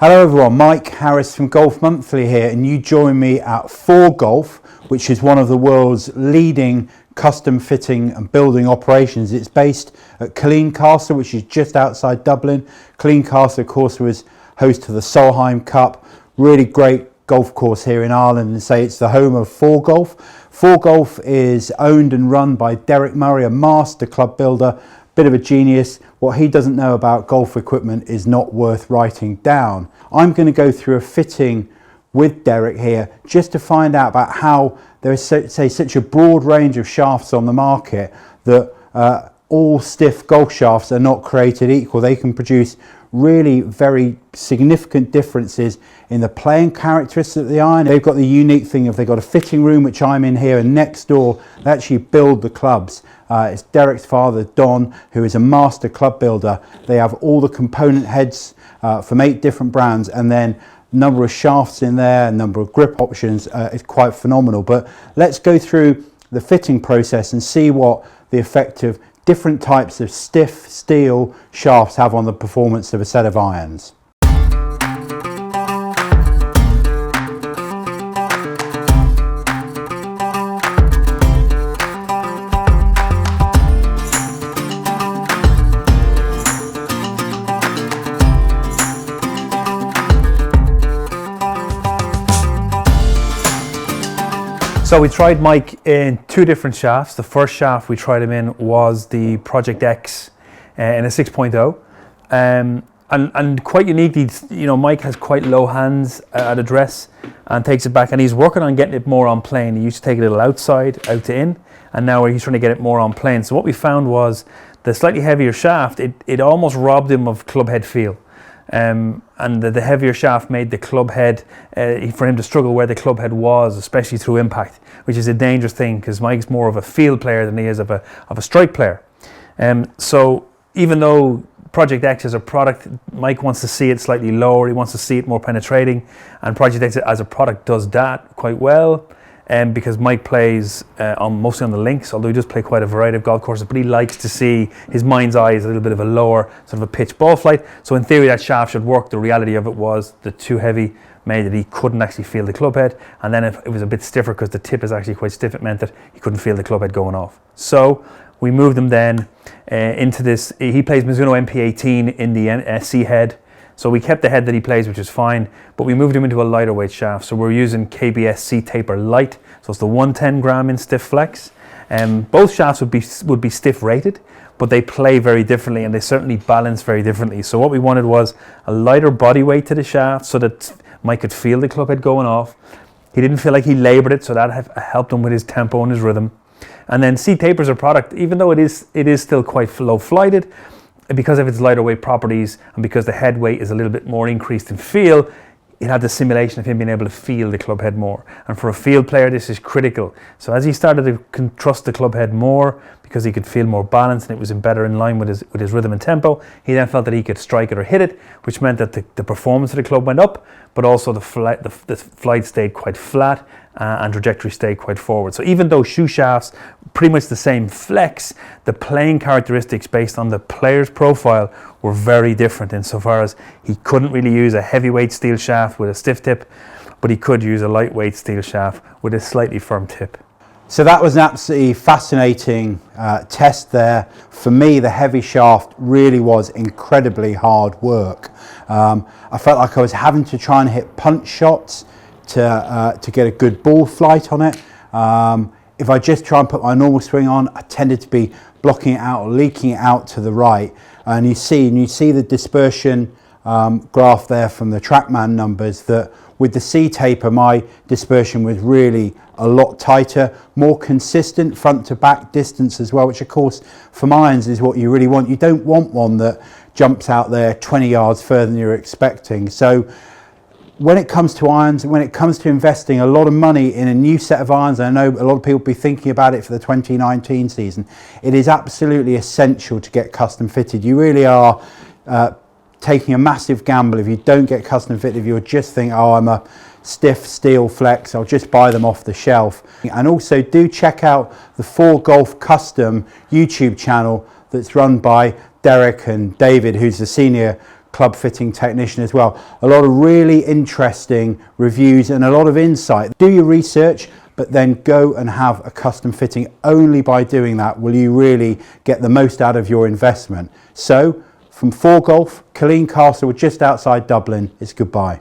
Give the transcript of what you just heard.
Hello everyone, Mike Harris from Golf Monthly here, and you join me at 4 Golf, which is one of the world's leading custom fitting and building operations. It's based at Killeen Castle, which is just outside Dublin. Killeen Castle, of course, was host to the Solheim Cup. Really great golf course here in Ireland, and say it's the home of 4 Golf. 4 Golf is owned and run by Derek Murray, a master club builder, bit of a genius. What he doesn't know about golf equipment is not worth writing down. I'm going to go through a fitting with Derek here just to find out about how there is such a broad range of shafts on the market that all stiff golf shafts are not created equal. They can produce really very significant differences in the playing characteristics of the iron. They've got the unique thing of they've got a fitting room, which I'm in here, and next door they actually build the clubs. It's Derek's father, Don, who is a master club builder. They have all the component heads from 8 different brands, and then number of shafts in there, number of grip options is quite phenomenal. But let's go through the fitting process and see what the effect of different types of stiff steel shafts have on the performance of a set of irons. So we tried Mike in 2 different shafts. The first shaft we tried him in was the Project X in a 6.0. And quite uniquely, you know, Mike has quite low hands at address and takes it back, and he's working on getting it more on plane. He used to take it a little outside, out to in, and now he's trying to get it more on plane. So what we found was the slightly heavier shaft, it almost robbed him of club head feel. And the heavier shaft made the club head, for him to struggle where the club head was, especially through impact, which is a dangerous thing because Mike's more of a field player than he is of a strike player. So even though Project X as a product, Mike wants to see it slightly lower, he wants to see it more penetrating, and Project X as a product does that quite well. Because Mike plays mostly on the links, although he does play quite a variety of golf courses, but he likes to see his mind's eye is a little bit of a lower sort of a pitch ball flight. So in theory that shaft should work. The reality of it was the too heavy made that he couldn't actually feel the club head, and then if it was a bit stiffer because the tip is actually quite stiff, it meant that he couldn't feel the club head going off. So we moved him then into this. He plays Mizuno MP18 in the C head. So we kept the head that he plays, which is fine, but we moved him into a lighter weight shaft. So we're using KBS C Taper Light. So it's the 110 gram in stiff flex. Both shafts would be stiff rated, but they play very differently and they certainly balance very differently. So what we wanted was a lighter body weight to the shaft so that Mike could feel the club head going off. He didn't feel like he labored it, so that helped him with his tempo and his rhythm. And then C Taper's a product, even though it is still quite low flighted, because of its lighter weight properties and because the head weight is a little bit more increased in feel, it had the simulation of him being able to feel the club head more. And for a field player, this is critical. So as he started to trust the club head more, because he could feel more balance and it was better in line with his rhythm and tempo, he then felt that he could strike it or hit it, which meant that the performance of the club went up, but also the flight stayed quite flat and trajectory stayed quite forward. So even though shoe shafts pretty much the same flex, the playing characteristics based on the player's profile were very different insofar as he couldn't really use a heavyweight steel shaft with a stiff tip, but he could use a lightweight steel shaft with a slightly firm tip. So that was an absolutely fascinating test there. For me, the heavy shaft really was incredibly hard work. I felt like I was having to try and hit punch shots to get a good ball flight on it. If I just try and put my normal swing on, I tended to be blocking it out or leaking it out to the right. And you see the dispersion graph there from the TrackMan numbers that with the C Taper, my dispersion was really a lot tighter, more consistent front to back distance as well, which of course from irons is what you really want. You don't want one that jumps out there 20 yards further than you're expecting. So when it comes to irons, when it comes to investing a lot of money in a new set of irons, I know a lot of people will be thinking about it for the 2019 season, it is absolutely essential to get custom fitted. You really are taking a massive gamble if you don't get custom fitted, if you're just thinking, oh, I'm a stiff steel flex, I'll just buy them off the shelf. And also do check out the 4 Golf Custom YouTube channel that's run by Derek and David, who's the senior club fitting technician as well. A lot of really interesting reviews and a lot of insight. Do your research, but then go and have a custom fitting. Only by doing that will you really get the most out of your investment. So from 4 Golf, Killeen Castle, just outside Dublin, it's goodbye.